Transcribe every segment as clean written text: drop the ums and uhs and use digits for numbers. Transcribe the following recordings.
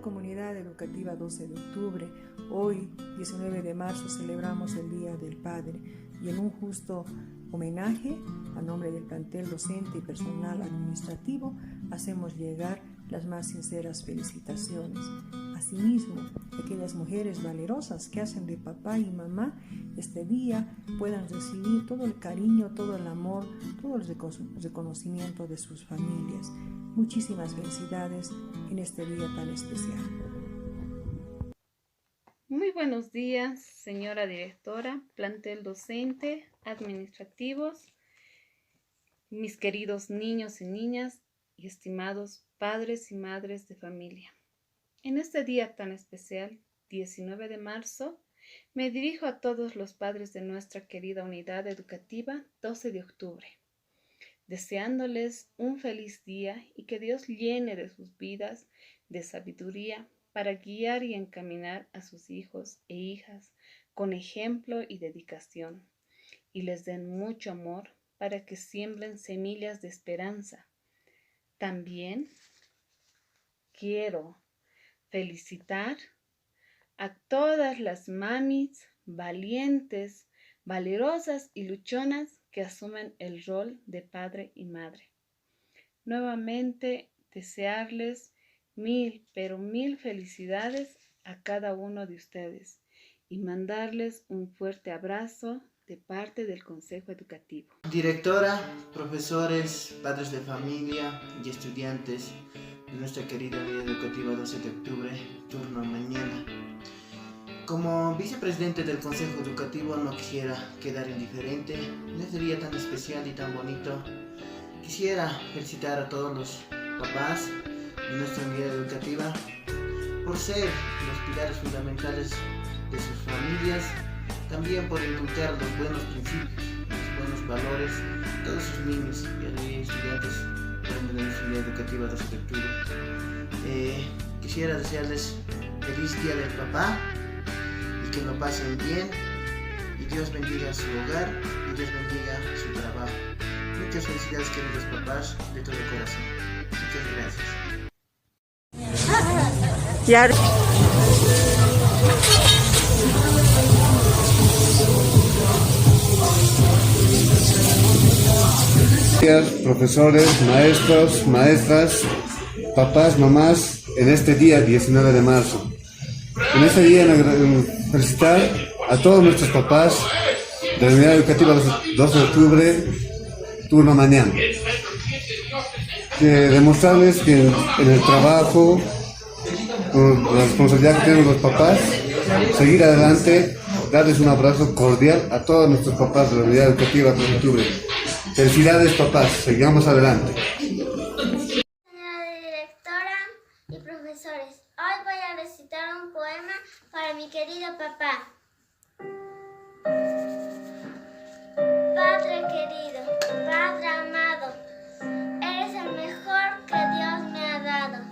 Comunidad Educativa 12 de octubre, hoy, 19 de marzo, celebramos el Día del Padre y en un justo homenaje, a nombre del plantel docente y personal administrativo, hacemos llegar las más sinceras felicitaciones. Asimismo, aquellas mujeres valerosas que hacen de papá y mamá este día puedan recibir todo el cariño, todo el amor, todo el reconocimiento de sus familias. Muchísimas felicidades en este día tan especial. Muy buenos días, señora directora, plantel docente, administrativos, mis queridos niños y niñas y estimados padres y madres de familia. En este día tan especial, 19 de marzo, me dirijo a todos los padres de nuestra querida unidad educativa 12 de octubre, deseándoles un feliz día y que Dios llene de sus vidas de sabiduría para guiar y encaminar a sus hijos e hijas con ejemplo y dedicación, y les den mucho amor para que siembren semillas de esperanza. También quiero felicitar a todas las mamis valientes, valerosas y luchonas que asumen el rol de padre y madre. Nuevamente desearles pero mil felicidades a cada uno de ustedes y mandarles un fuerte abrazo de parte del Consejo Educativo. Directora, profesores, padres de familia y estudiantes de nuestra querida vida educativa 12 de octubre, turno mañana. Como vicepresidente del Consejo Educativo no quisiera quedar indiferente en este día tan especial y tan bonito. Quisiera felicitar a todos los papás de nuestra unidad educativa por ser los pilares fundamentales de sus familias, también por inculcar los buenos principios, los buenos valores a todos sus niños y estudiantes de nuestra unidad educativa 12 de octubre. Quisiera desearles feliz día del papá y que lo pasen bien, y Dios bendiga su hogar y Dios bendiga su trabajo. Muchas felicidades, queridos papás, de todo corazón. Muchas gracias. Profesores, maestros, maestras, papás, mamás, en este día 19 de marzo. En este día felicitar a todos nuestros papás de la unidad educativa 12 de octubre, turno mañana. Demostrarles que en el trabajo, con la responsabilidad que tienen los papás, seguir adelante, darles un abrazo cordial a todos nuestros papás de la unidad educativa 12 de octubre. Felicidades, papás, sigamos adelante. Señora directora y profesores, hoy voy a recitar un poema para mi querido papá. Padre querido, Padre amado, eres el mejor que Dios me ha dado.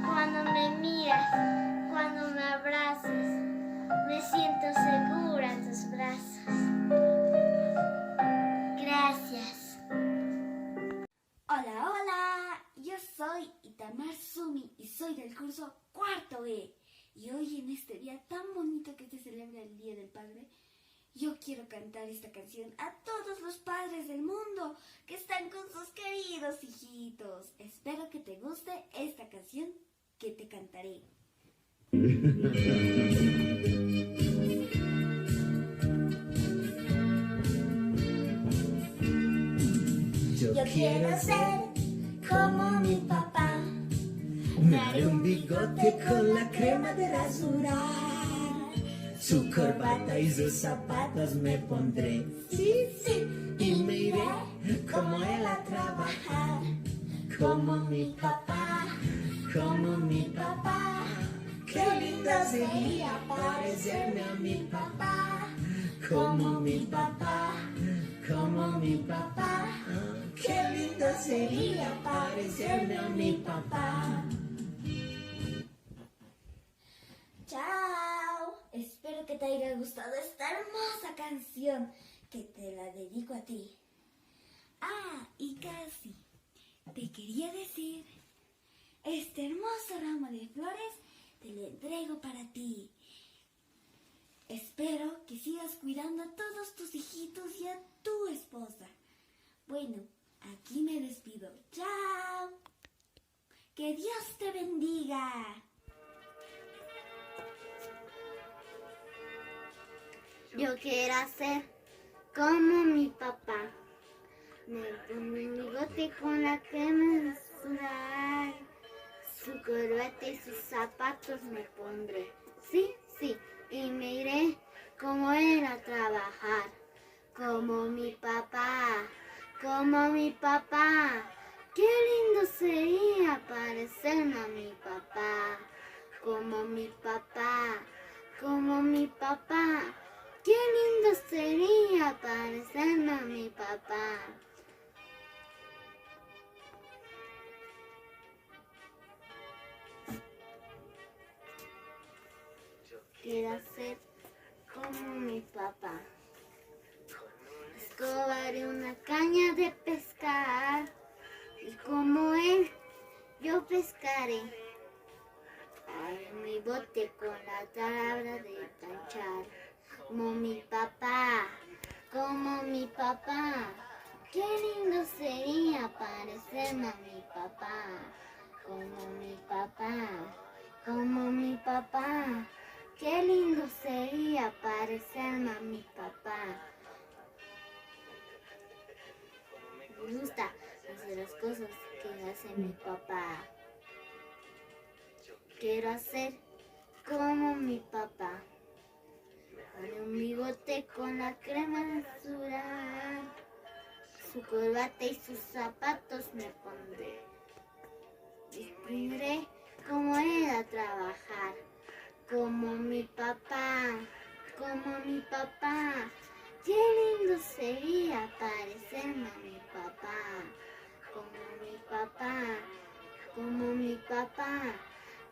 Cuando me miras, cuando me abrazas, me siento segura en tus brazos. Gracias. Hola, hola, yo soy Itamar Sumi y soy del curso cuarto E. Y hoy en este día tan bonito que se celebra el Día del Padre, yo quiero cantar esta canción a todos los padres del mundo que están con sus queridos hijitos. Espero que te guste esta canción que te cantaré. Yo quiero ser como mi papá. Me haré un bigote con la crema de rasurar. Su corbata y sus zapatos me pondré. Sí, sí. Y me iré como él a trabajar. Como mi papá, como mi papá. Qué lindo sería parecerme a mi papá. Como mi papá, como mi papá. Qué lindo sería parecerme a mi papá. Chao. Espero que te haya gustado esta hermosa canción que te la dedico a ti. Ah, y casi te quería decir, este hermoso ramo de flores le entrego para ti. Espero que sigas cuidando a todos tus hijitos y a tu esposa. Bueno, aquí me despido. ¡Chao! ¡Que Dios te bendiga! Yo quiero ser como mi papá. Me pone un bigote con la crema azul. Su corbata y sus zapatos me pondré. Sí, sí, y me iré como él a trabajar. Como mi papá, como mi papá. Qué lindo sería parecerme a mi papá. Como mi papá, como mi papá. Qué lindo sería parecerme a mi papá. Quiero ser como mi papá. Escobaré una caña de pescar y como él yo pescaré. Haré mi bote con la tabla de planchar. Como mi papá, como mi papá. Qué lindo sería parecerme a mi papá. Como mi papá, como mi papá. Qué lindo sería parecerme a mi papá. Me gusta hacer las cosas que hace mi papá. Quiero ser como mi papá. Haré un bigote con la crema natural. Su corbata y sus zapatos me pondré. Iré como él a trabajar. Como mi papá, como mi papá. Qué lindo sería parecerme a mi papá. Como mi papá, como mi papá.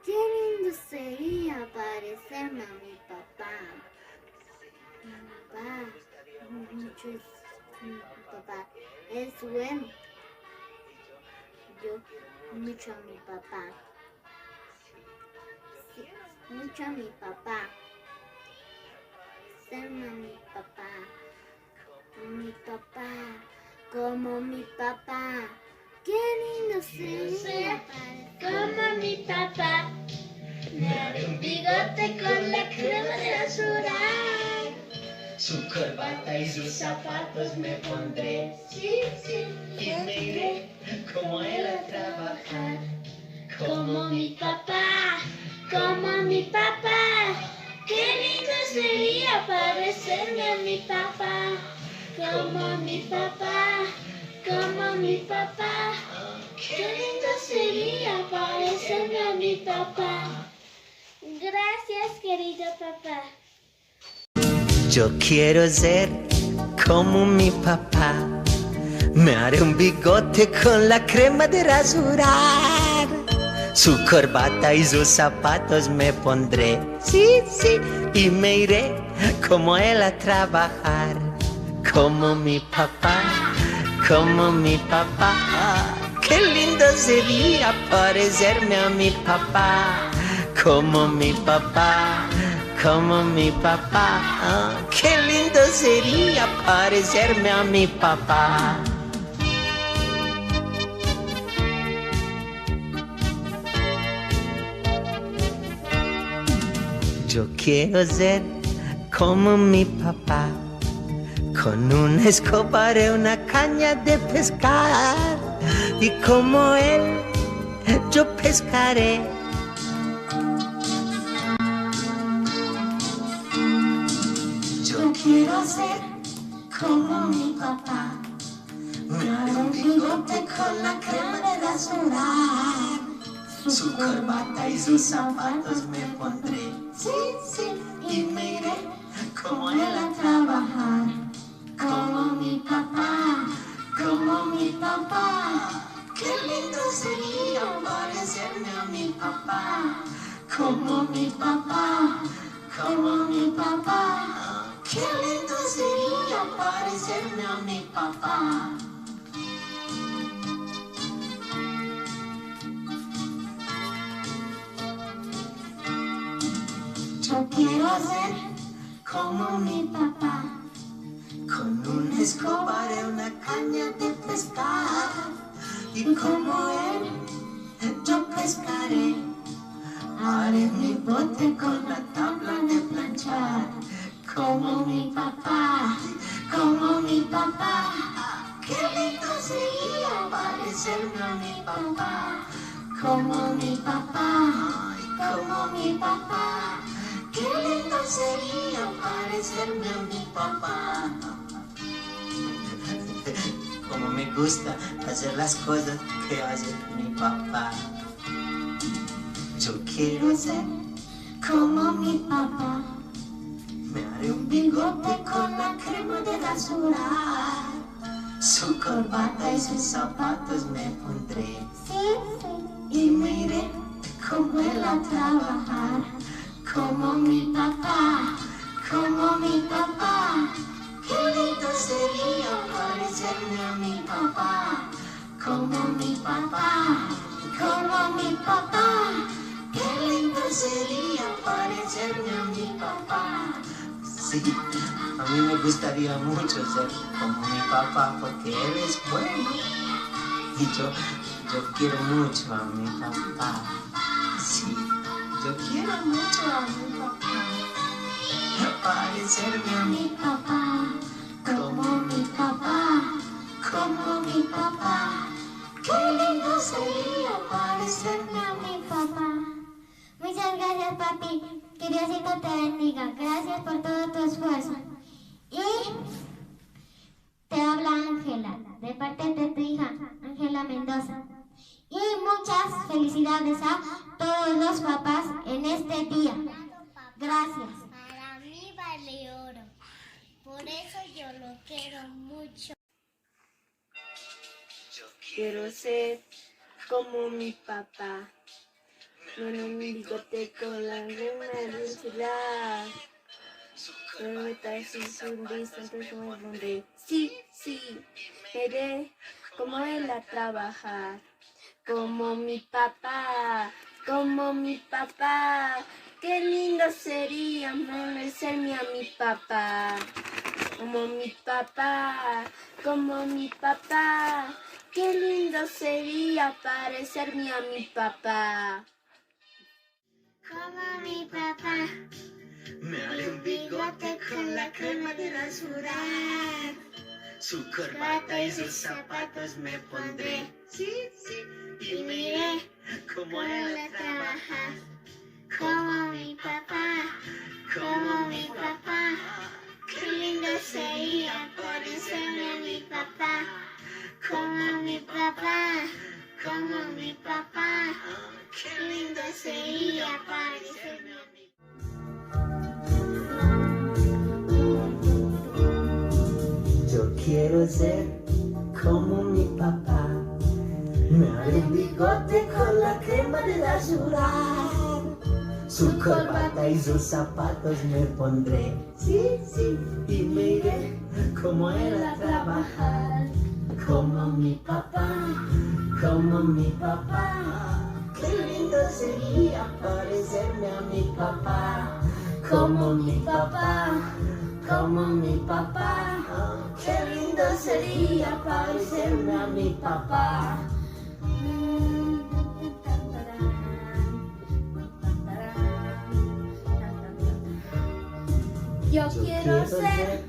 Qué lindo sería parecerme a mi papá. Mi papá, mucho es mi papá. Es bueno. Yo mucho a mi papá. Sí, mucho a mi papá. Serme a mi papá. Mi papá, como mi papá. Qué lindo sería como mi papá. Me haré un bigote con la crema de rasurar. Su corbata y sus zapatos me pondré. Sí, sí, Y me iré como él a trabajar. como mi papá, como mi papá. Qué lindo sería parecerme a mi papá. Como mi papá, como mi papá. Qué lindo sería parecerme a mi papá. Gracias, querido papá. Yo quiero ser como mi papá. Me haré un bigote con la crema de rasurar. Su corbata y sus zapatos me pondré. Sí, sí, y me iré como él a trabajar. Como mi papá, como mi papá. Qué lindo sería parecerme a mi papá. Como mi papá, como mi papá. Qué lindo sería parecerme a mi papá. Yo quiero ser como mi papá. Con una escoba haré una caña de pescar. Y como él, yo pescaré. Yo quiero ser como mi papá. Me haré un bigote con la crema de rasurar. Su corbata y sus zapatos me pondré. Sí, sí, y me iré como él a trabajar. Como mi papá, como mi papá. Qué lindo sería parecerme a mi papá. Como mi papá, como mi papá. Qué lindo sería parecerme a mi papá. Yo quiero ser como mi papá. Con una escoba haré una caña de pescar. Y como él, yo pescaré. Haré mi bote con la tabla de planchar. Como mi papá, como mi papá. Qué lindo sería parecerme a mi papá. Como mi papá, como mi papá. Qué lindo sería parecerme a mi papá. Como me gusta hacer las cosas que hace mi papá. Yo quiero ser como mi papá. Me haré un bigote con la crema de rasurar. Su corbata y sus zapatos me pondré. Y me iré con él a trabajar. Como mi papá, como mi papá. Qué lindo sería parecerme a mi papá. Como mi papá, como mi papá. Qué lindo sería parecerme a mi papá. Sí, a mí me gustaría mucho ser como mi papá porque él es bueno. Y yo quiero mucho a mi papá. Sí, yo quiero mucho a mi papá. Parecerme a mi papá, como mi papá, como mi papá. Qué lindo sería parecerme a mi papá. Muchas gracias, papi. Que Diosito te bendiga. Gracias por todo tu esfuerzo. Y te habla Ángela, de parte de tu hija, Ángela Mendoza. Y muchas felicidades a todos los papás en este día. Gracias. Para mí vale oro. Por eso yo lo quiero mucho. Quiero ser como mi papá. Bueno, mi bigote con la crema de ciudad. Pero me trae su sonrisa, entonces me pondré. Sí, me iré como él a trabajar. Como mi papá, como mi papá. Qué lindo sería parecerme a mi papá. Como mi papá, como mi papá. Qué lindo sería parecerme a mi papá. Como mi papá. Me haré un bigote con la crema de rasurar. Su corbata y sus zapatos me pondré. Y me iré como él a trabajar. Como mi papá, como mi papá. Qué lindo sería parecerme a mi papá. Como mi papá, como mi papá. Qué lindo sería parecerme a mi papá. Yo quiero ser como mi papá. Me haré un bigote con la crema de rasurar. Su corbata y sus zapatos me pondré. Y me iré como él a trabajar. Como mi papá, como mi papá. Qué lindo sería parecerme a mi papá. Como mi papá, como mi papá. Qué lindo sería parecerme a mi papá. Yo quiero ser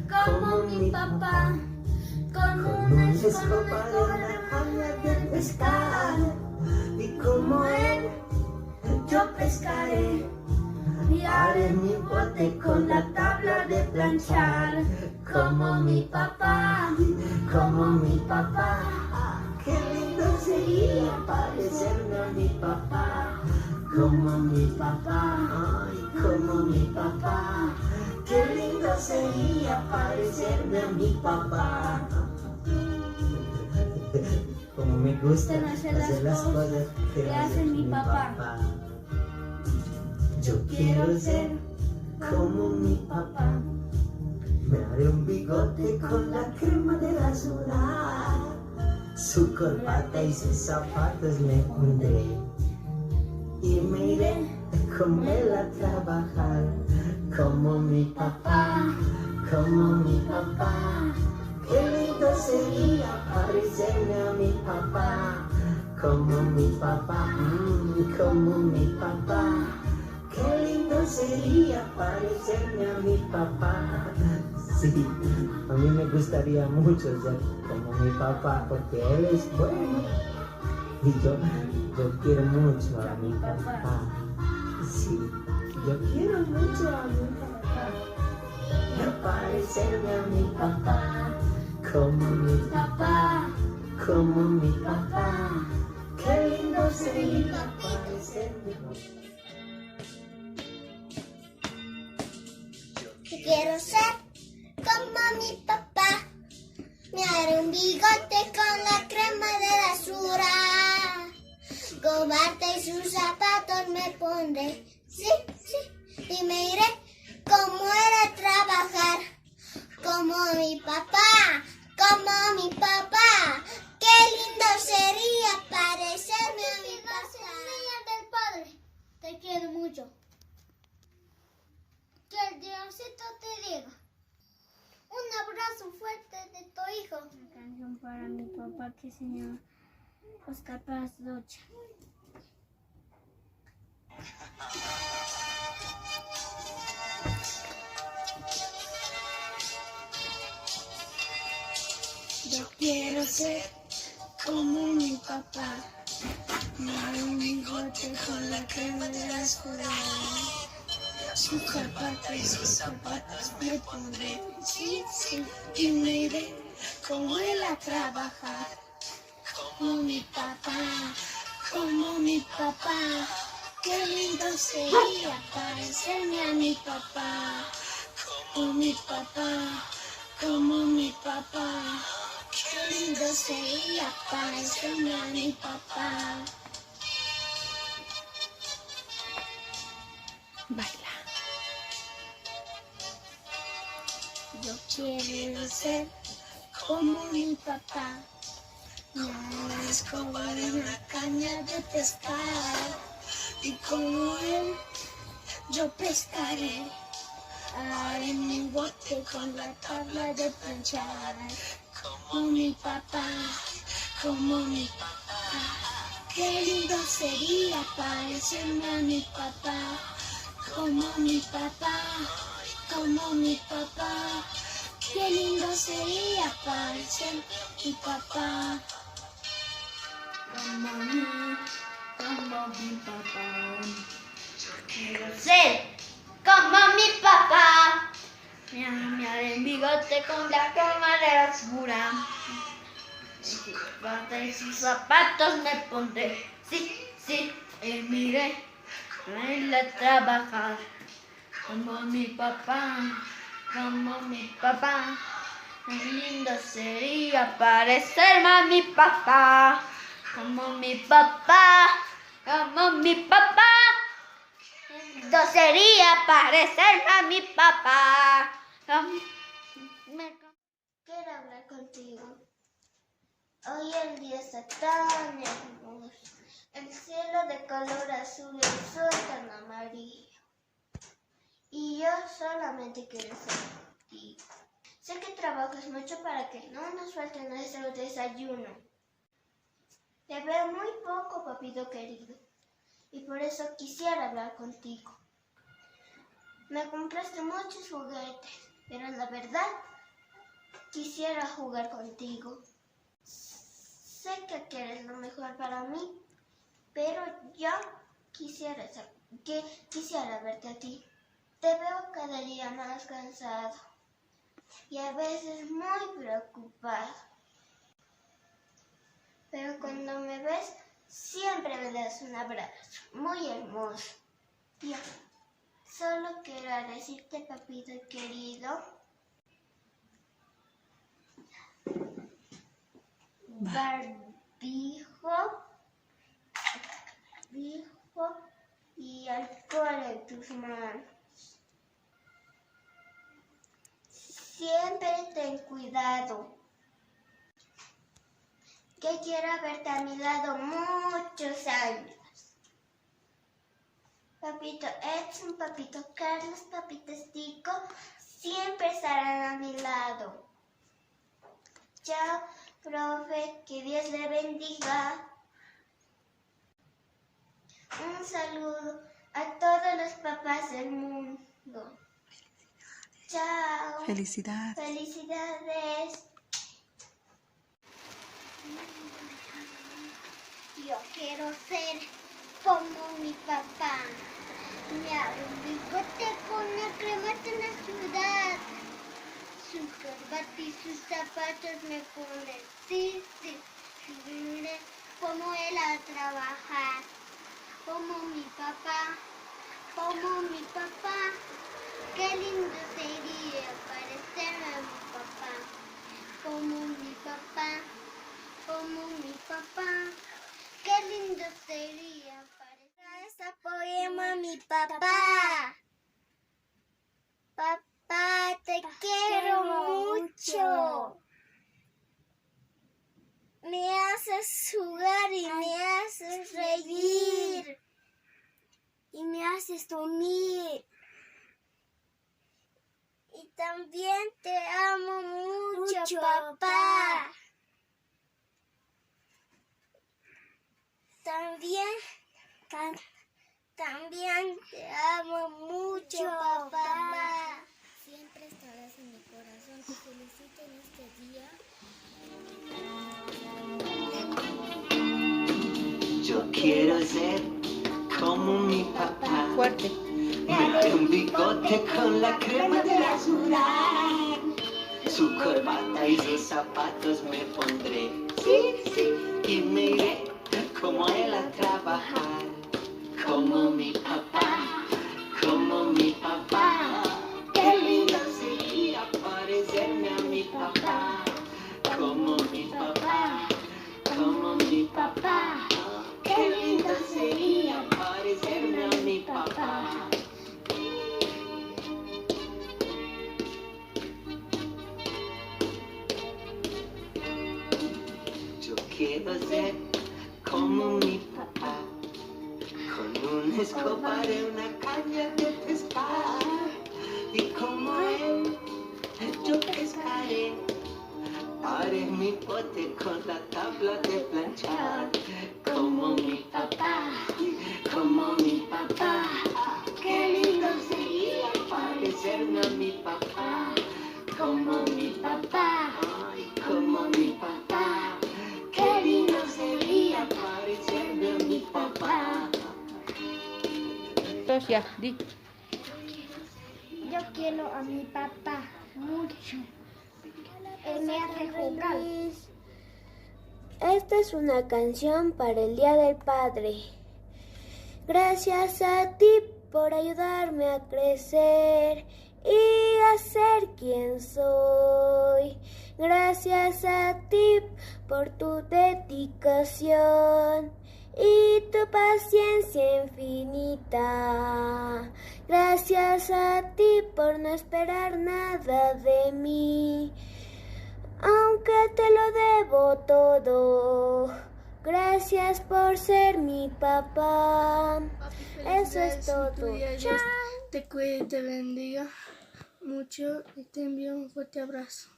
como mi papá, con una escoba de caña de pescar. Y como él, yo pescaré. Y haré mi bote con la tabla de planchar. Como mi papá, como mi papá. Qué lindo sería parecerme a mi papá. Como mi papá, ay, como mi papá. Qué lindo sería parecerme a mi papá. Como me gusta hacer las cosas que hace mi papá. Yo quiero ser como mi papá. Me haré un bigote con la crema de rasurar. Su corbata y sus zapatos me pondré. Y me iré como él a trabajar, como mi papá, como mi papá. Qué lindo sería parecerme a mi papá, como mi papá, como mi papá. Qué lindo sería parecerme a mi papá. Sí, a mí me gustaría mucho ser como mi papá porque él es bueno. Y yo quiero mucho a mi papá. Sí, yo quiero mucho a mi papá. Parecerme a mi papá, como mi papá, como mi papá. Qué lindo sería parecerme a mi papá. Quiero ser como mi papá. Me haré un bigote con la crema de basura. Corbata y sus zapatos me pondré. Sí, sí. Y me iré como era trabajar. Como mi papá. Como mi papá. Qué lindo sería parecerme a mi papá. Semillas del Padre. Te quiero mucho. Que el Diosito te diga. Un abrazo fuerte de tu hijo. Una canción para mi papá que se llama Oscar Paz Rocha. Yo quiero ser como mi papá. Me haré un bigote con la crema de la escuela. Sus zapatos me pondré, sí, sí, y me iré como él a trabajar. Como mi papá, como mi papá. Qué lindo sería parecerme a mi papá. Como mi papá, como mi papá. Qué lindo sería parecerme a mi papá. Baila. Yo quiero ser como mi papá. La escoba de una caña de pescar. Y como él, yo pescaré. Haré mi bote con la tabla de planchar. Como mi papá, como mi papá. Qué lindo sería parecerme a mi papá. Como mi papá, como mi papá. Qué lindo sería parecerme a mi papá. Como mi papá. Quiero ser como mi papá. Me haré un bigote con la crema de basura. Corbata y sus zapatos me pondré. Sí, sí, y miré a él a trabajar. Como mi papá, como mi papá. Qué lindo sería parecerme a mi papá. Como mi papá, como mi papá. Qué lindo sería parecerme a mi papá. Quiero hablar contigo. Hoy el día está tan hermoso. El cielo de color azul y el sol tan amarillo. Y yo solamente quiero estar contigo. Sé que trabajas mucho para que no nos falte nuestro desayuno. Te veo muy poco, papito querido, y por eso quisiera hablar contigo. Me compraste muchos juguetes, pero la verdad, quisiera jugar contigo. Sé que quieres lo mejor para mí, pero yo quisiera verte a ti. Te veo cada día más cansado y a veces muy preocupado. Pero cuando me ves, siempre me das un abrazo muy hermoso. Yo solo quiero decirte, papito querido, barbijo y alcohol en tus manos. Siempre ten cuidado, que quiero verte a mi lado muchos años. Papito Edson, Papito Carlos, Papito Estico, siempre estarán a mi lado. Chao, profe, que Dios le bendiga. Un saludo a todos los papás del mundo. Chao. Felicidades. Felicidades. Yo quiero ser como mi papá. Me hago un bigote con una cremata en la ciudad. Su corbata y sus zapatos me ponen. Sí, sí. Mire cómo él a trabajar. Como mi papá. Como mi papá. Qué lindo sería parecerme a mi papá. Como mi papá. Como mi papá. Qué lindo sería parecer esta poema a mi papá. Papá, te quiero mucho. Me haces jugar y me haces reír. Y me haces dormir. Y también te amo mucho, papá. También te amo mucho, papá. Siempre estarás en mi corazón. Te felicito en este día. Yo quiero ser como mi papá. Fuerte. Me haré un bigote con la crema de rasurar. Su corbata y sus zapatos me pondré. Sí, sí. Y me iré como él a trabajar. Como mi papá. Como mi papá. Qué lindo sería parecerme a mi papá. Como mi papá. Como mi papá. Qué lindo sería parecerme a mi papá. Yo quiero ser como mi papá. Con una escoba de una caña de pescar. Y como él, yo pescaré. Haré mi bote con la tabla de planchar. Como mi papá, como mi papá. Qué lindo sería parecerme a mi papá. Como mi papá, ay, como mi papá. Qué lindo sería parecerme a mi papá. Sofía, di. Yo quiero a mi papá mucho. Él me hace jugar. Esta es una canción para el Día del Padre. Gracias a ti por ayudarme a crecer y a ser quien soy. Gracias a ti por tu dedicación y tu paciencia infinita. Gracias a ti por no esperar nada de mí, aunque te lo debo todo. Gracias por ser mi papá. Eso es todo. Chao. Te cuide y te bendiga mucho y te envío un fuerte abrazo.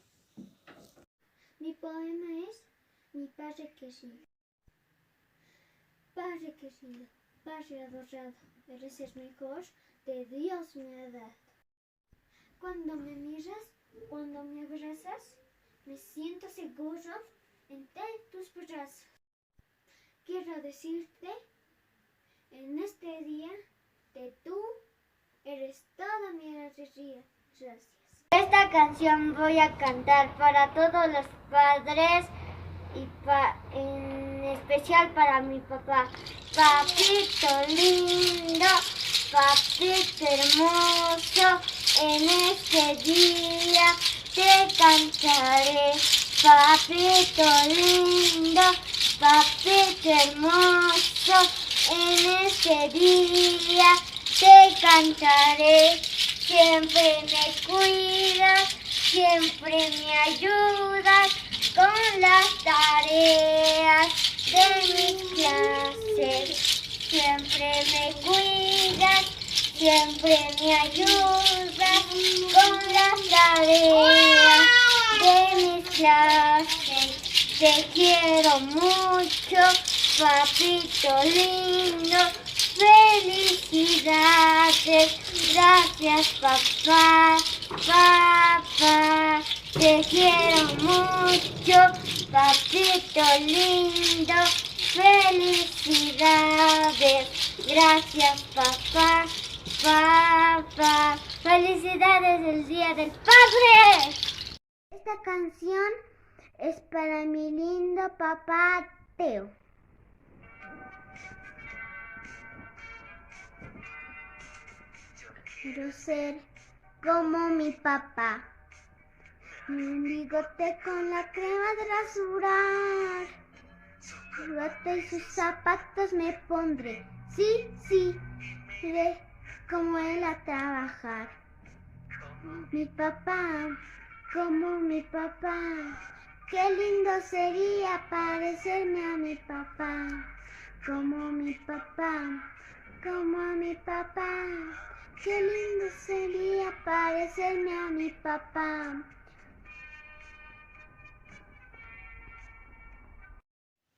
Mi poema es Mi Padre querido. Padre querido, Padre adorado, eres el mejor de Dios me ha dado. Cuando me miras, cuando me abrazas, me siento seguro entre tus brazos. Quiero decirte en este día que tú eres toda mi alegría. Gracias. Esta canción voy a cantar para todos los padres y en especial para mi papá. Papito lindo, papito hermoso, en este día te cantaré. Papito lindo, papito hermoso, en este día te cantaré. Siempre me cuidas, siempre me ayudas con las tareas de mis clases. siempre me cuidas, siempre me ayudas con las tareas de mis clases. Te quiero mucho, papito lindo, felicidades, gracias papá, papá. Te quiero mucho, papito lindo, felicidades, gracias papá, papá. Felicidades el Día del Padre. Esta canción es para mi lindo papá Teo. Quiero ser como mi papá. Un bigote con la crema de rasurar. Su corbata y sus zapatos me pondré. Sí, sí, iré como él a trabajar. Mi papá, como mi papá. Qué lindo sería parecerme a mi papá. Como mi papá, como mi papá. Qué lindo sería parecerme a mi papá.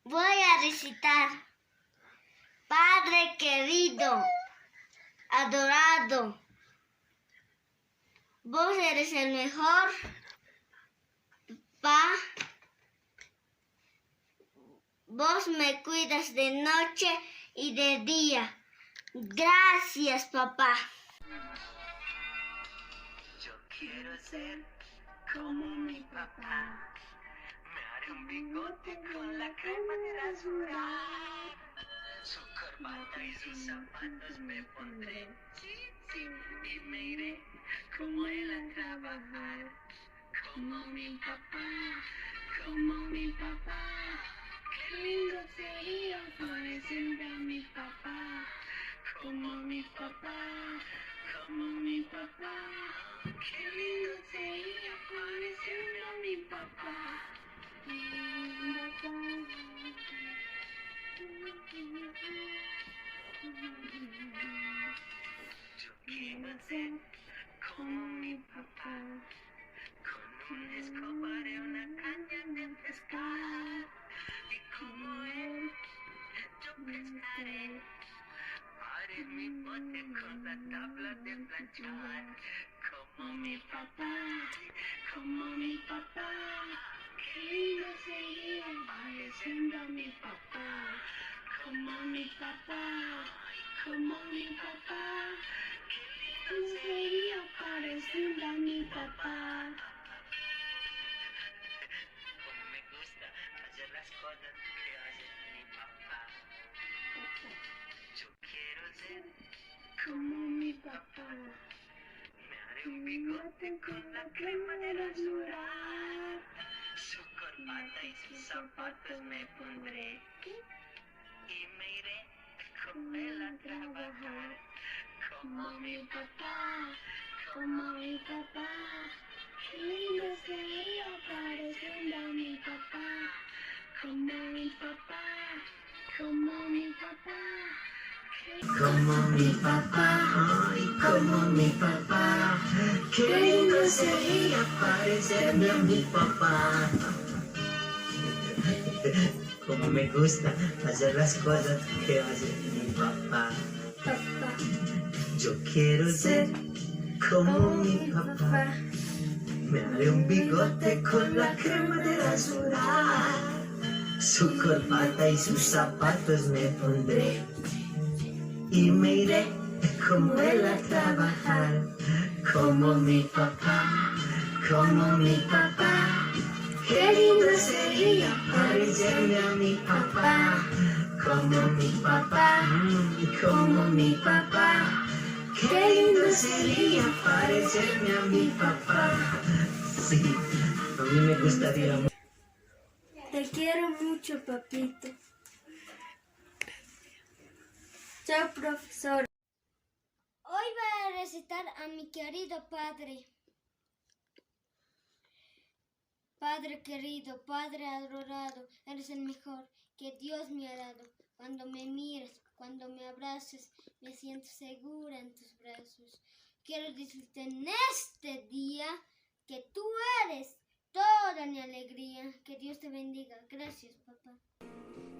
Voy a recitar. Padre querido, adorado, vos eres el mejor, papá. Vos me cuidas de noche y de día. Gracias, papá. Yo quiero ser como mi papá. Me haré un bigote con la crema de rasurar. Su corbata y sus zapatos me pondré. Sí, sí, y me iré como él a trabajar. Como mi papá, como mi papá. Qué lindo sería parecerme a mi papá. Como mi papá, como mi papá. Qué lindo sería parecerme a mi papá. Yo quiero ser como mi papá, con una escoba de una caña de pescar, y como él yo pescaré, haré mi bote con la tabla de planchar, como mi papá, como mi papá. Qué lindo sería pareciendo a mi papá, como mi papá, como mi papá. Qué lindo sería pareciendo a mi papá. Como me gusta hacer las cosas que hace mi papá. Yo quiero ser como mi papá. Me haré un bigote con la crema de rasurar. Su corbata y sus zapatos me pondré. Y me iré con él a trabajar. Como mi papá, como mi papá. Qué lindo sería pareciendo a mi papá. Como mi papá, como mi papá. Como mi papá, ay, como mi papá. Qué lindo sería parecerme a mi papá. Como me gusta hacer las cosas que hace mi papá. Yo quiero ser como mi papá. Me haré un bigote con la crema de rasurar. Su corbata y sus zapatos me pondré. Y me iré como él a trabajar. Como mi papá, como mi papá. Qué lindo sería parecerme a mi papá. Como mi papá, como mi papá. Qué lindo sería parecerme a mi papá. Sí, a mí me gustaría mucho. Te quiero mucho, papito. Chao, profesor. Hoy voy a recitar a mi querido padre. Padre querido, Padre adorado, eres el mejor que Dios me ha dado. Cuando me mires, Cuando me abraces, me siento segura en tus brazos. Quiero decirte en este día que tú eres toda mi alegría. Que Dios te bendiga. Gracias, papá.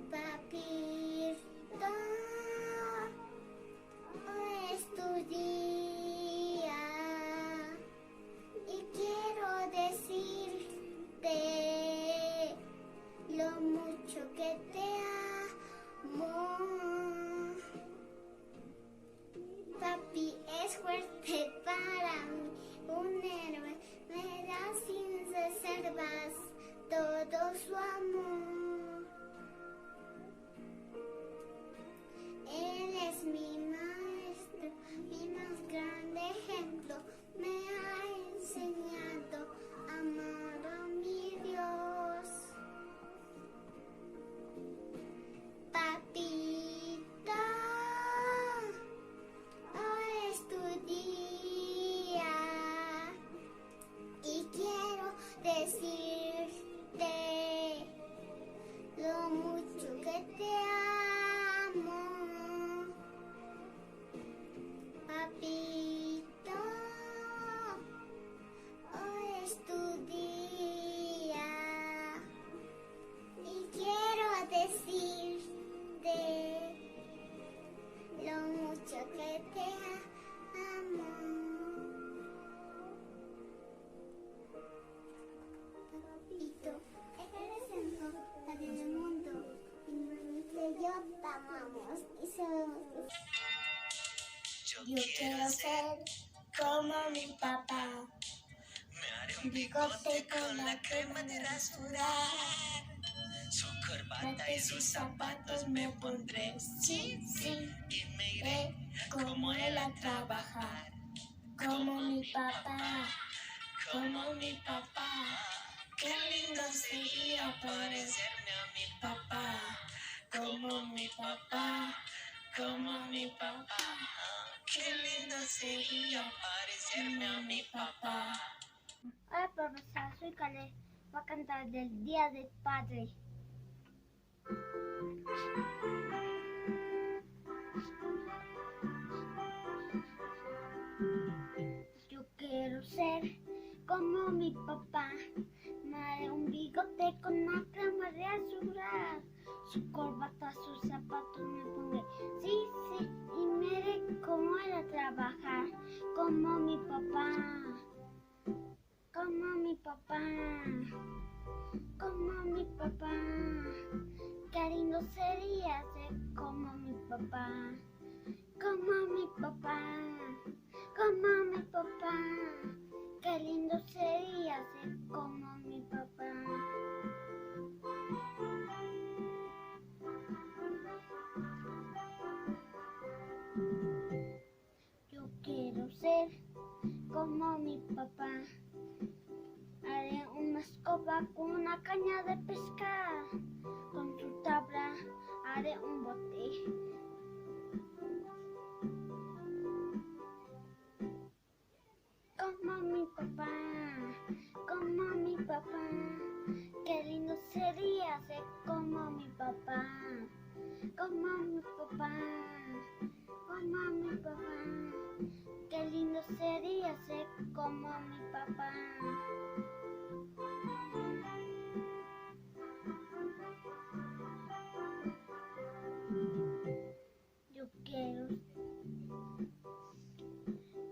Papito, hoy es tu día y quiero decirte lo mucho que te amo. Papi es fuerte para mí, un héroe, me da sin reservas todo su amor. Él es mi maestro, mi más grande ejemplo, me ha enseñado a amar a mi Dios. Papito, hoy es tu día y quiero decirte lo mucho que te amo. Papito, hoy es tu día y quiero decirte lo mucho que te amo. Papito, eres el mejor del mundo y nosotros yo te amamos y somos. Yo quiero ser como mi papá. Me haré un bigote con la crema de rasurar. Su corbata y sus zapatos me pondré. Sí, sí. Y me iré como él a trabajar. Como mi papá. Como mi papá. Qué lindo sería parecerme a mi papá. Como mi papá. Como mi papá. Qué lindo sería parecerme a mi papá. Hola, profesor, soy Caleb. Voy a cantar del Día del Padre. Yo quiero ser como mi papá. Me haré un bigote con una crema de rasurar. Su corbata, sus zapatos me pondré. Sí, sí, y me iré como él a trabajar. Como mi papá. Como mi papá. Como mi papá. Qué lindo sería ser como mi papá. Como mi papá. Como mi papá. Qué lindo sería ser como mi papá. Yo quiero ser como mi papá. Haré una escoba con una caña de pescar. Con su tabla haré un bote. Como mi papá, como mi papá. Qué lindo sería ser como mi papá. Como mi papá, como mi papá. Qué lindo sería ser como mi papá.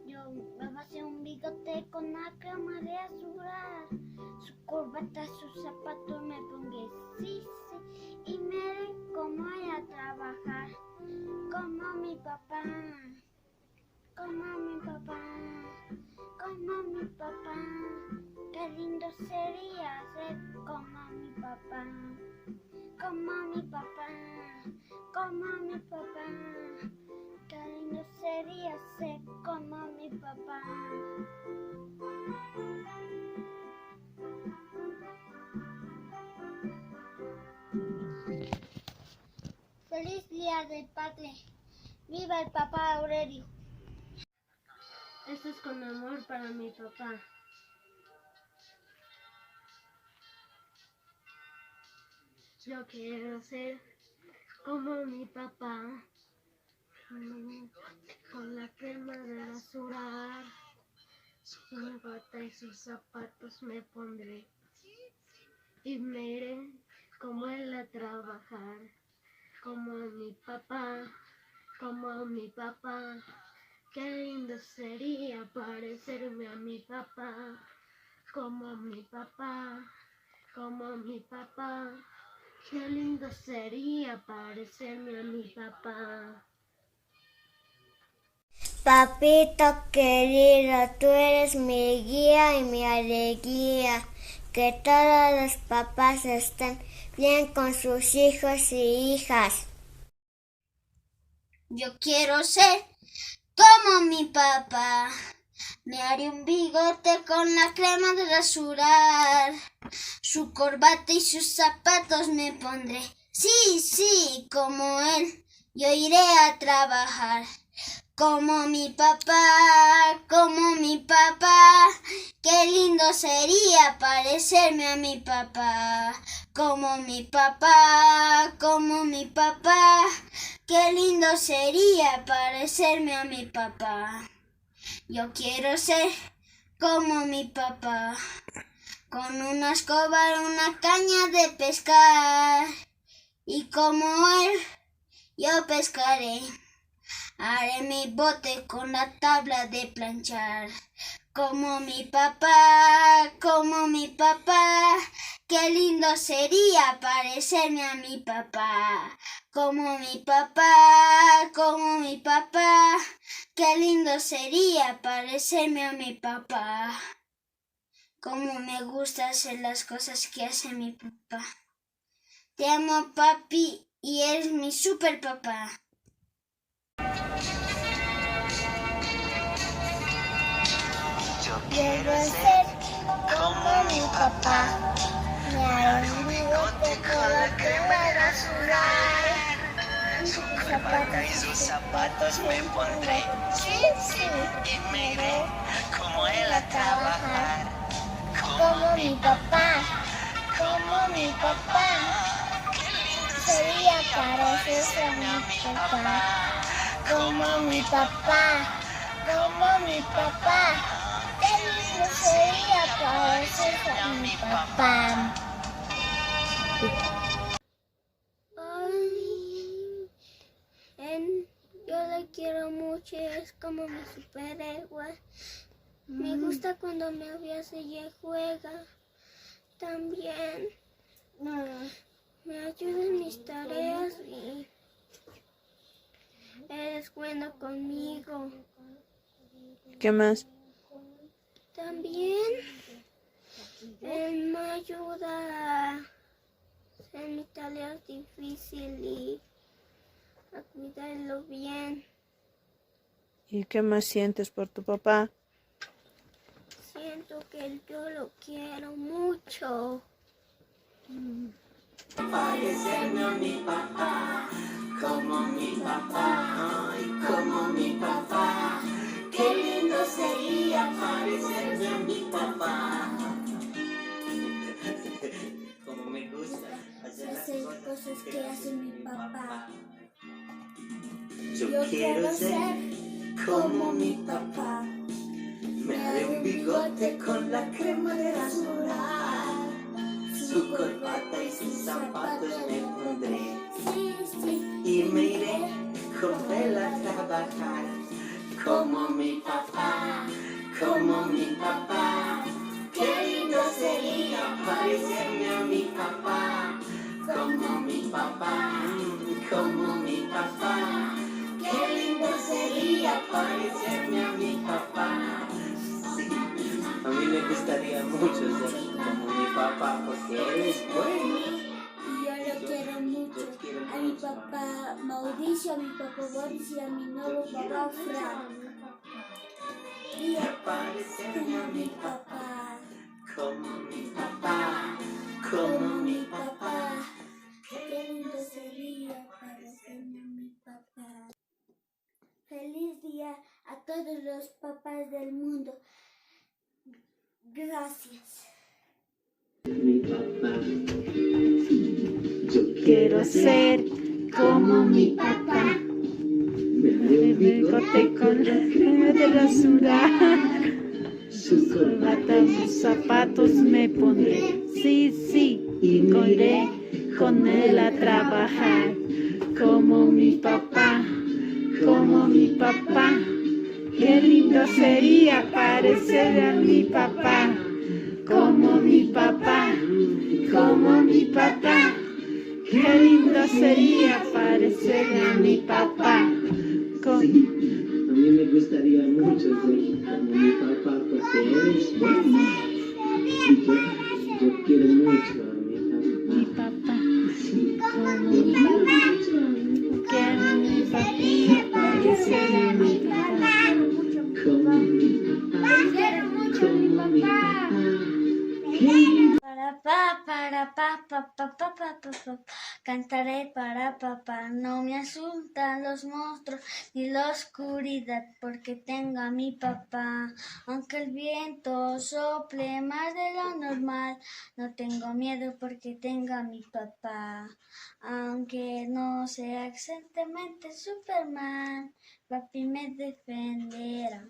Yo me voy a hacer un bigote con una crema de rasurar. Su corbata, sus zapatos me pongo. Sí, sí, y me haré como él a trabajar. Como mi papá. Como mi papá. Como mi papá. Qué lindo sería ser como mi papá. Como mi papá. Como mi papá. Qué lindo sería ser como mi papá. Feliz Día del Padre. Viva el papá Aurelio. Esto es con amor para mi papá. Yo quiero ser como mi papá. con la crema de rasurar. Su bata y sus zapatos me pondré. Y me iré como él a trabajar. Como mi papá, como mi papá. Qué lindo sería parecerme a mi papá. Como mi papá, como mi papá. Qué lindo sería parecerme a mi papá. Papito querido, tú eres mi guía y mi alegría. Que todos los papás estén bien con sus hijos y hijas. Yo quiero ser como mi papá. Me haré un bigote con la crema de rasurar. Su corbata y sus zapatos me pondré. Sí, sí, como él, yo iré a trabajar. Como mi papá, como mi papá. Qué lindo sería parecerme a mi papá. Como mi papá, como mi papá. Qué lindo sería parecerme a mi papá. Yo quiero ser como mi papá, con una escoba, una caña de pescar. Y como él, yo pescaré. Haré mi bote con la tabla de planchar. Como mi papá, como mi papá. Qué lindo sería parecerme a mi papá. Como mi papá, como mi papá. Qué lindo sería parecerme a mi papá. Como me gusta hacer las cosas que hace mi papá. Te amo, papi, y eres mi super papá. Yo quiero ser como mi papá. Me haré un bigote con la crema de rasurar. Su corbata y sus zapatos me pondré. Sí, sí. Y me iré como él a trabajar. Como mi papá. Como mi papá. Qué lindo sería parecerse a mi papá. Como mi papá. Como mi papá. Qué lindo sería parecerse a mi papá. Yo le quiero mucho, es como mi superhéroe. Me gusta cuando me abraza y juega. También me ayuda en mis tareas y eres bueno conmigo. ¿Qué más? También él me ayuda a hacer mis tareas difíciles y a cuidarlo bien. ¿Y qué más sientes por tu papá? Siento que yo lo quiero mucho. Parecerme a mi papá, como mi papá, ay, como mi papá. Qué lindo sería parecerme a mi papá. Como me gusta hacer las cosas que hace mi papá. Yo quiero ser como mi papá. Me haré un bigote con la crema de rasurar. Su corbata y sus zapatos me pondré. Sí, sí. Y me iré con él a trabajar. Como mi papá, como mi papá. Qué lindo sería parecerme a mi papá. Como mi papá, como mi papá. Qué lindo sería parecerme a mi papá. Sí, a mí me gustaría mucho ser como mi papá porque él es bueno. Y yo lo quiero mucho. A mi papá Mauricio, a mi papá Boris y a mi nuevo papá Frank. Y parecerme a mi papá. como mi papá, como mi papá. Qué lindo sería parecerme a mi papá. Feliz día a todos los papás del mundo. Gracias. Mi papá. Yo Quiero ser como mi papá. Me el bigote con la crema de rasurar. Su corbata, sus zapatos me pondré. Sí, sí, y iré con él a trabajar. Como mi papá, como mi papá. Qué lindo sería parecer a mi papá. Como mi papá, como mi papá. Qué lindo sería parecer a mi papá. Sí, a mí me gustaría mucho ser como mi papá porque él es bueno. Y yo quiero mucho a mi papá. Sí, Como yo mi quiero papá. mucho a mi papá. Quiero mi papá parecer a mi papá. Como mi papá. Quiero mucho Como mi papá. Para pa, cantaré para papá. No me asustan los monstruos ni la oscuridad porque tengo a mi papá. Aunque el viento sople más de lo normal, no tengo miedo porque tengo a mi papá. Aunque no sea exactamente Superman, papi me defenderá.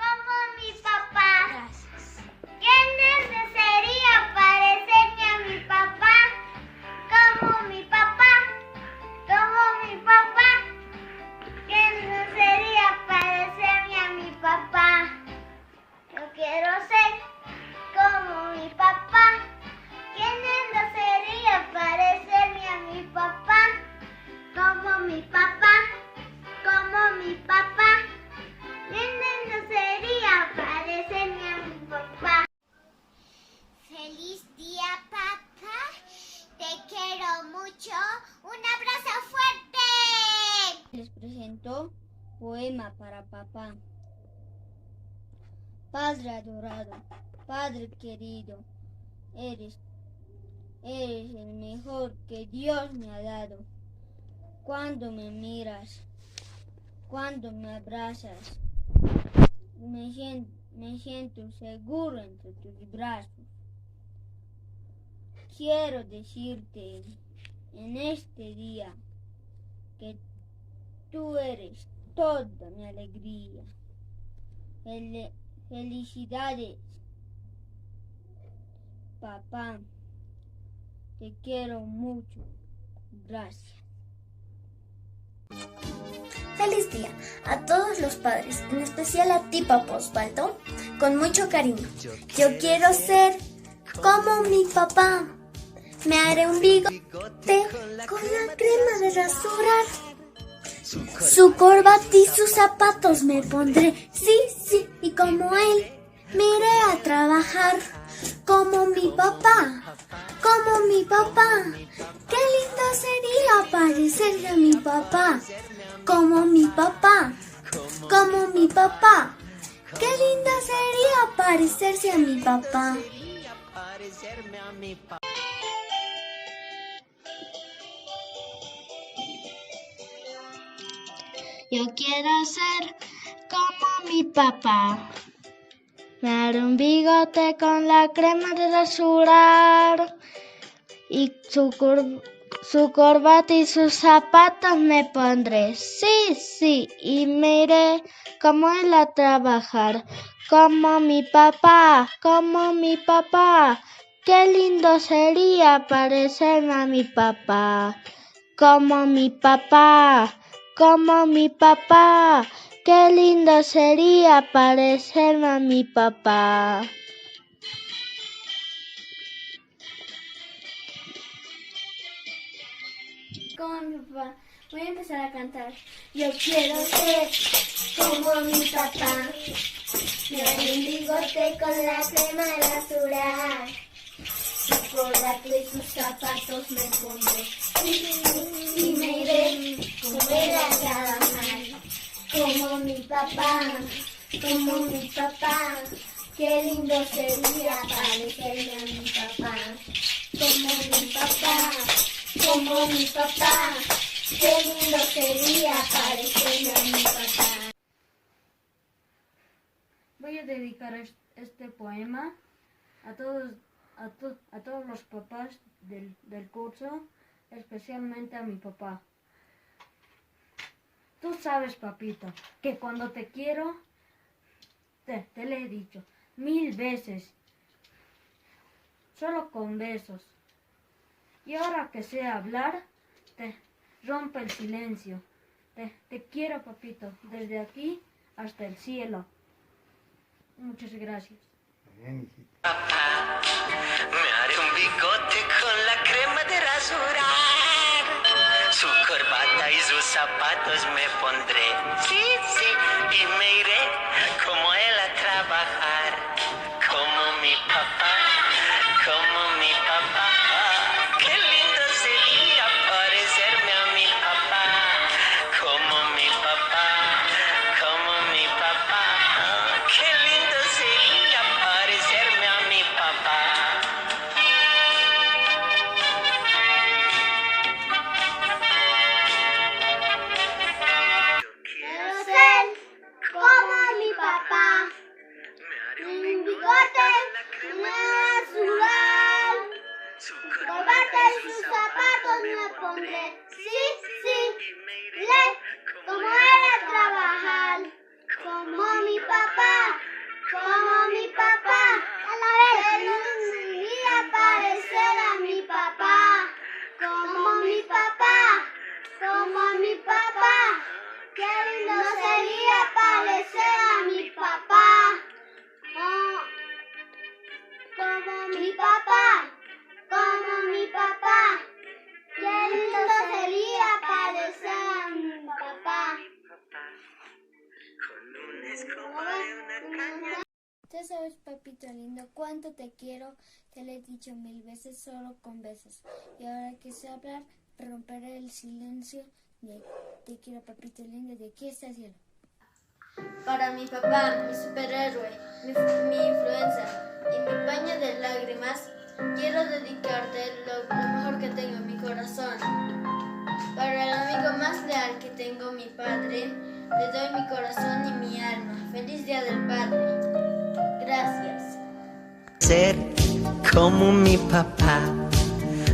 Como mi papá. Gracias. ¿Quién desearía parecerme a mi papá? Como mi papá, como mi papá. ¿Quién desearía parecerme a mi papá? Yo quiero ser como mi papá. ¿Quién desearía parecerme a mi papá? Como mi papá, como mi papá. ¿Quién desearía parecerme a mi papá? Feliz día, papá. Te quiero mucho. Un abrazo fuerte. Les presento poema para papá. Padre adorado, Padre querido, eres el mejor que Dios me ha dado. Cuando me miras, cuando me abrazas, me siento seguro entre tus brazos. Quiero decirte en este día que tú eres toda mi alegría. Felicidades, papá. Te quiero mucho. Gracias. Feliz día a todos los padres, en especial a ti, papá Osvaldo, con mucho cariño. Yo quiero ser como mi papá. Me haré un bigote con la crema de rasurar. Su corbata y sus zapatos me pondré. Sí, sí, y como él me iré a trabajar. Como mi papá, como mi papá. Qué lindo sería parecerse a mi papá. Como mi papá, como mi papá. Qué lindo sería parecerse a mi papá. Yo quiero ser como mi papá. Me haré un bigote con la crema de rasurar. Y su corbata y sus zapatos me pondré. Sí, sí, y me iré como él a trabajar. Como mi papá, como mi papá. Qué lindo sería parecerme a mi papá. Como mi papá, como mi papá. Qué lindo sería parecerme a mi papá. Como mi papá, voy a empezar a cantar. Yo quiero ser como mi papá. Me haré un bigote con la crema de rasurar. Su corbata y sus zapatos me pondré. Y me iré con él a trabajar. Como mi papá, como mi papá. Qué lindo sería parecerme a mi papá. Como mi papá, como mi papá. Qué lindo sería parecerme a mi papá. Voy a dedicar este poema a todos los papás del curso, especialmente a mi papá. Tú sabes, papito, que cuando te quiero, te lo he dicho 1000 veces, solo con besos. Y ahora que sé hablar, te rompe el silencio. Te quiero, papito, desde aquí hasta el cielo. Muchas gracias. Papá, me haré un bigote con la crema de rasurar. Su corbata y sus zapatos me pondré. Sí, sí, y me iré como él a trabajar. Como mi papá, como mi papá. Qué lindo sería parecerme a mi papá. Como mi papá, como mi papá. Qué lindo sería parecerme a mi papá. Quiero ser como mi papá. Un bigote, una azul. Su corbata y sus zapatos me pondré. Sí, sí, iré como él a trabajar. Como mi papá, como mi papá. A la vez. Quería parecer a mi papá. Como mi papá, como mi papá. Qué lindo sería parecer a mi papá. Oh, como mi papá, como mi papá. Qué lindo sería parecer a mi papá. Tú sabes, papito lindo, cuánto te quiero, te lo he dicho 1000 veces solo con besos. Y ahora que sé hablar, romperé el silencio de te quiero, papito lindo, de aquí hasta el cielo. Para mi papá, mi superhéroe, mi influencer y mi paño de lágrimas, quiero dedicarte lo mejor que tengo en mi corazón. Para el amigo más leal que tengo, mi padre, le doy mi corazón y mi alma. Feliz Día del Padre. Gracias. Ser como mi papá,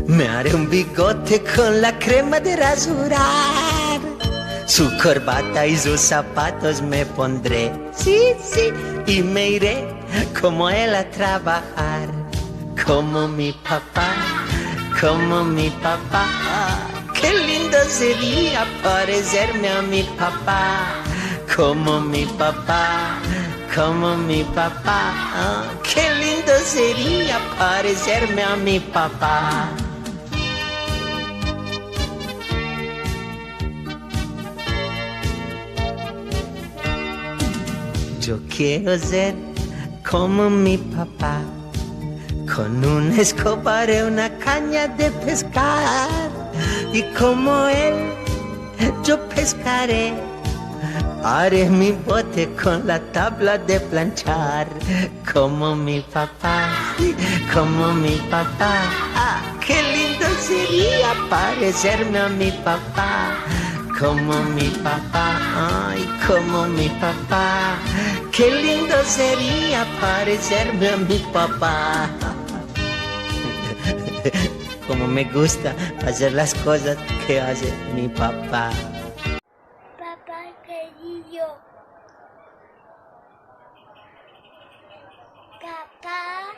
me haré un bigote con la crema de rasurar. Su corbata y sus zapatos me pondré. Sí, sí, y me iré como él a trabajar. Como mi papá, como mi papá. Qué lindo sería parecerme a mi papá. Como mi papá, como mi papá. Qué lindo sería parecerme a mi papá. Yo quiero ser como mi papá, con una escoba y una caña de pescar. Y como él, yo pescaré. Haré mi bote con la tabla de planchar. Como mi papá, como mi papá. Qué lindo sería parecerme a mi papá. Como mi papá, ay, como mi papá. Qué lindo sería parecerme a mi papá. Como me gusta hacer las cosas que hace mi papá. Papá querido. Papá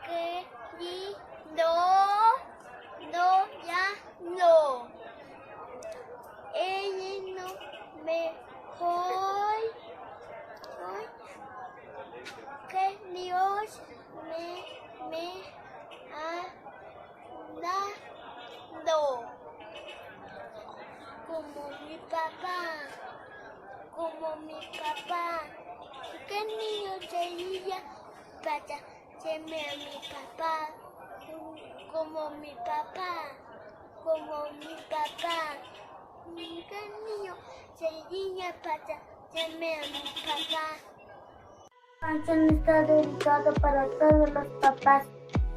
querido. No, ya no. Él no me voy. Que Dios me ha dado. Como mi papá. Como mi papá. ¿Qué niño sería para serme a mi papá? Como mi papá. Como mi papá. ¿Qué niño sería para serme a mi papá? Esta canción está dedicada para todos los papás.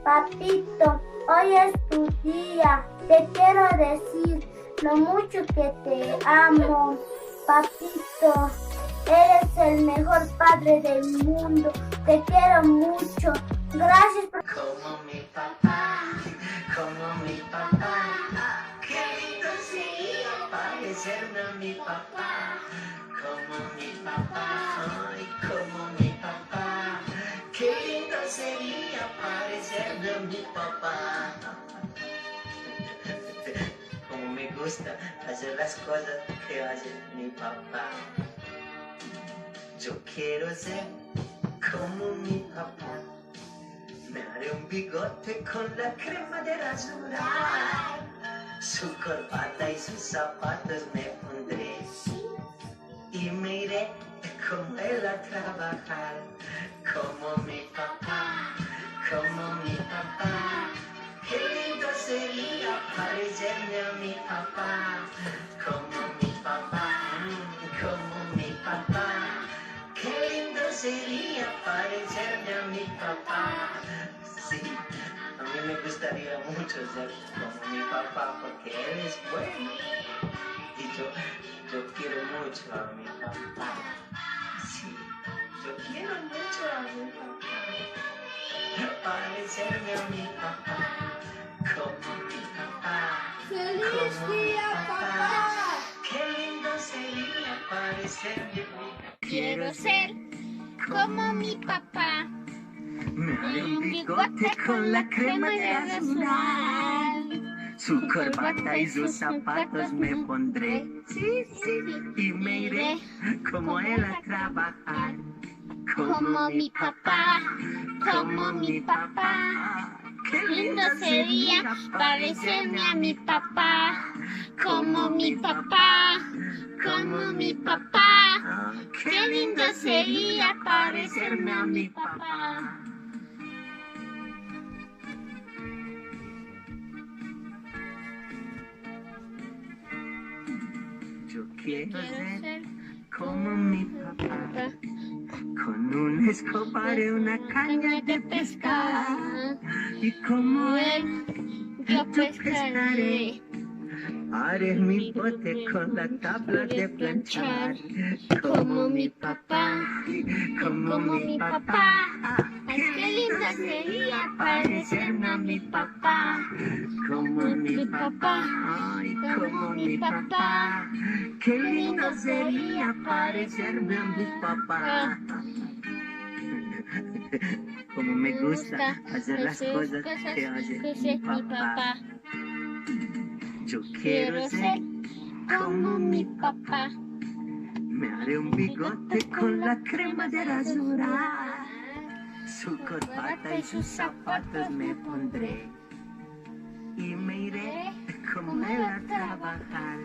Papito, hoy es tu día. Te quiero decir lo mucho que te amo. Papito, eres el mejor padre del mundo. Te quiero mucho. Gracias por... Como mi papá, como mi papá. Qué lindo sería parecer parecerme a mi papá, como mi papá, ay, como mi papá. Qué lindo sería parecerme a mi papá. Como me gusta hacer las cosas que hace mi papá. Yo quiero ser como mi papá. Me haré un bigote con la crema de rasurar. Su corbata y sus zapatos me pondré. Y me iré como él a trabajar. Como mi papá, como mi papá. Qué lindo sería parecerme a mi papá. Como mi papá, como mi papá. Qué lindo sería parecerme a mi papá. Sí, a mí me gustaría mucho ser como mi papá porque él es bueno. Y yo quiero mucho a mi papá. Sí, yo quiero mucho a mi papá. Parecerme a mi papá, como mi papá. ¡Feliz día, papá! Qué lindo sería parecerme a mi papá. Quiero ser como mi papá. Me haré un bigote con la crema de rasurar. Su corbata y sus zapatos me pondré. Sí, sí, y me iré como él a trabajar. Como mi papá, como mi papá. Qué Lindo sería parecerme a mi papá. Como mi papá, como mi papá. Qué lindo sería parecerme a mi papá. Yo quiero ser como mi papá. Con una escoba haré una caña de pescar. Y como él, yo pescaré. Haré mi bote con la tabla de planchar. Como mi papá, como mi papá. Ay, qué lindo sería parecerme a mi papá. Como mi papá, ay, como mi papá. Qué lindo sería parecerme a mi papá. Como me gusta hacer las cosas que hace mi papá. Yo quiero ser como mi papá. Me haré un bigote con la crema de rasurar. Su corbata y sus zapatos me pondré. Y me iré como él a trabajar.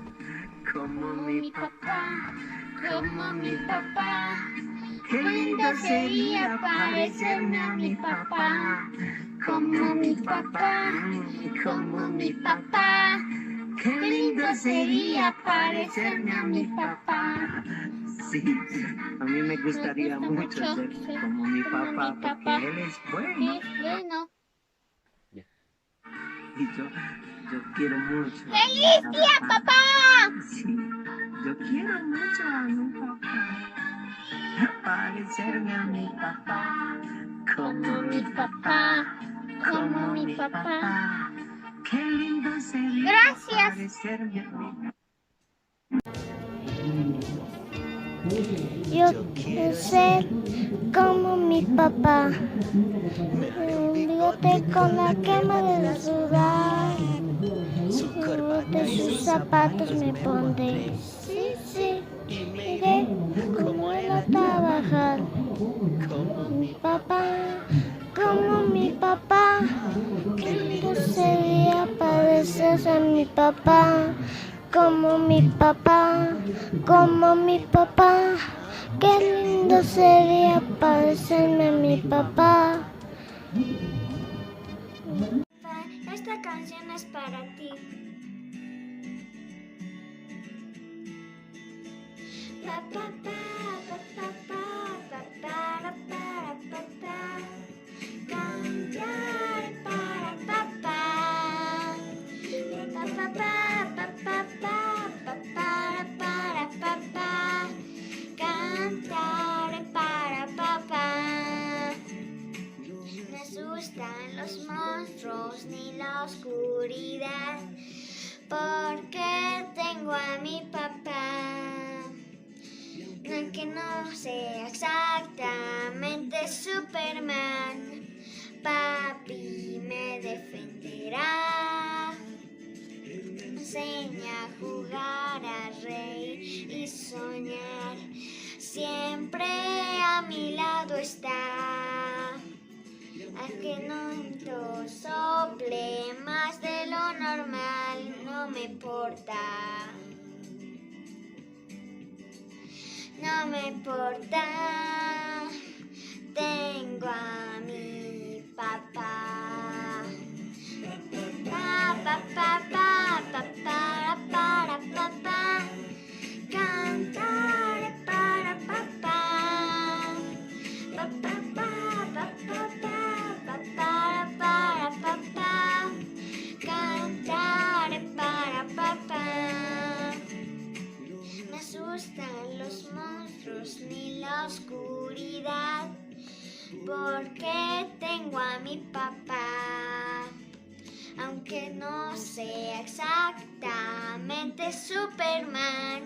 Como mi papá, como mi papá. Qué lindo sería parecerme a mi papá. Como mi papá, como mi papá. Qué lindo sería parecerme a mi papá. Sí, a mí me gustaría mucho ser como mi papá porque él es bueno. Bueno. Y yo quiero mucho. ¡Feliz día, papá! Sí, yo quiero mucho a mi papá. Parecerme a mi papá. Como mi papá. Como mi papá. Qué lindo sería parecerme a mi papá. Yo quiero ser como mi papá. Un bigote con la quema de rasurar. De sus zapatos me pondré. Sí, sí. Iré como él a trabajar. Como mi papá. Como mi papá. Qué lindo sería parecerse a mi papá. Como mi papá, como mi papá. Qué lindo sería parecerme a mi papá. Esta canción es para ti. Pa, pa, pa, pa, pa, pa, pa, para, para, pa, pa. Cantar para papá. Pa, pa, pa, pa, pa, pa, pa, para papá. Cantar para papá. No me asustan los monstruos ni la oscuridad, porque tengo a mi papá. no sea exactamente Superman, papi me defenderá. Me enseña a jugar, a reír y soñar. Siempre a mi lado está. Al que no sople más de lo normal, no me importa. No me importa, tengo a mi papá. Pa, pa, pa, pa, pa, para, papá. Cantaré para papá. Pa, pa, pa, pa, pa, para papá. Cantaré para papá. Me asustan los monstruos ni la oscuridad, porque tengo a mi papá. Aunque no sea exactamente Superman,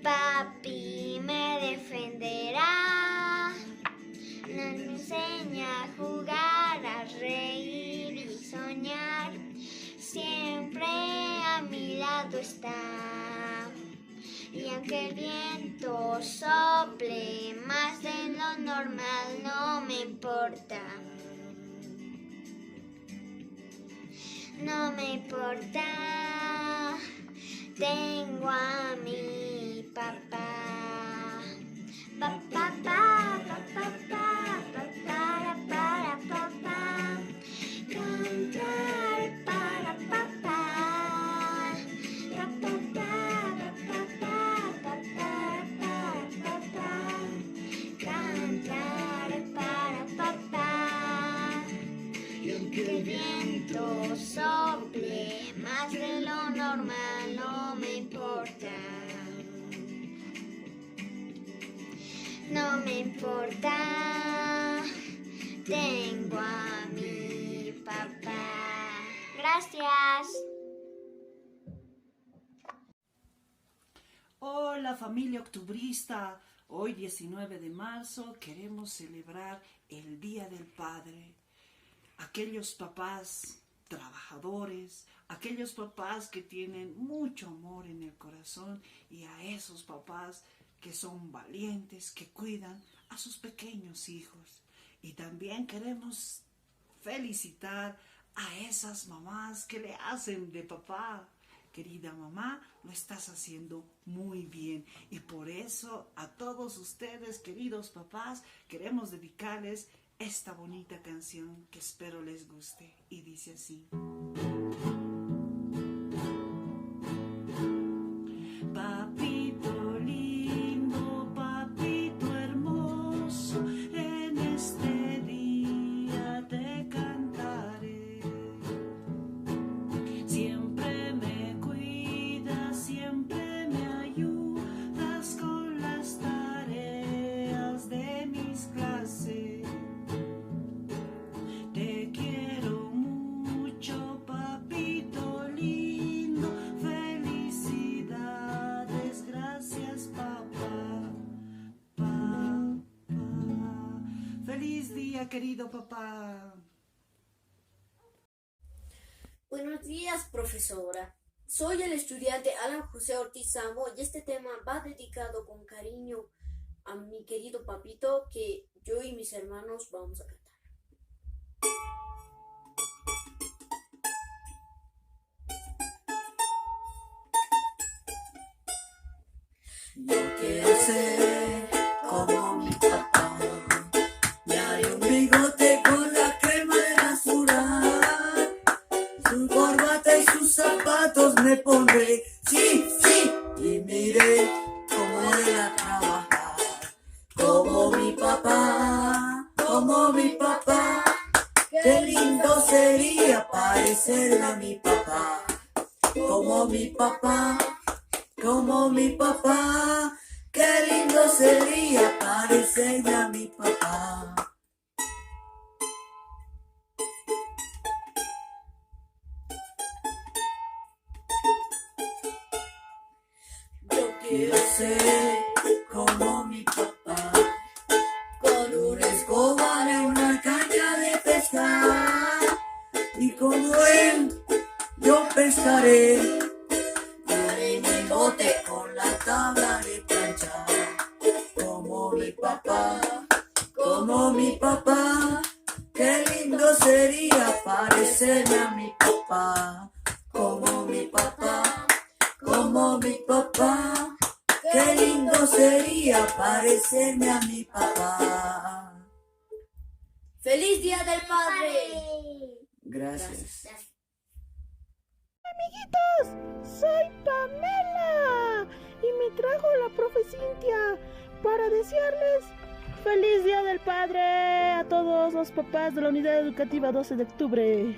papi me defenderá. Me enseña a jugar, a reír y soñar. Siempre a mi lado está. Y aunque el viento sople más de lo normal, no me importa. No me importa, tengo a mi papá. Pa, pa, pa, pa, pa, pa, para papá. Cantaré para papá. Pa, pa, pa, pa, para papá. Cantaré para papá. Y aunque el viento sople más de lo normal, no me importa. No me importa, tengo a mi papá. Gracias. Hola familia octubrista, hoy 19 de marzo queremos celebrar el Día del Padre. Aquellos papás trabajadores, aquellos papás que tienen mucho amor en el corazón y a esos papás que son valientes, que cuidan a sus pequeños hijos. Y también queremos felicitar a esas mamás que le hacen de papá. Querida mamá, lo estás haciendo muy bien. Y por eso a todos ustedes, queridos papás, queremos dedicarles esta bonita canción que espero les guste. Y dice así. Papito lindo, papito hermoso, en este día te cantaré. Siempre me cuidas, siempre me ayudas con las tareas de mis clases. Te quiero mucho, papito lindo, felicidades, gracias papá, papá. Feliz día, querido papá. Buenos días, profesora. Soy el estudiante Alan José Ortiz Samo y este tema va dedicado con cariño a mi querido papito que yo y mis hermanos vamos a cantar. Yo quiero ser como mi papá. Me haré un bigote con la crema de rasurar. Su corbata y sus zapatos me pondré. Sí, sí. Y miré cómo él a trabajar. Como mi papá, como mi papá. Qué lindo sería parecerle a mi papá. Como mi papá. Como mi papá, qué lindo sería parecerme a mi papá. Yo quiero ser como mi papá. padre. Haré mi bote con la tabla de planchar. Como mi papá, como mi papá. Qué lindo sería parecerme a mi papá. Como mi papá, como mi papá. Qué lindo sería parecerme a mi papá. ¡Feliz Día del Padre! Gracias. Amiguitos, soy Pamela y me trajo la profe Cintia para desearles feliz Día del Padre a todos los papás de la Unidad Educativa 12 de Octubre.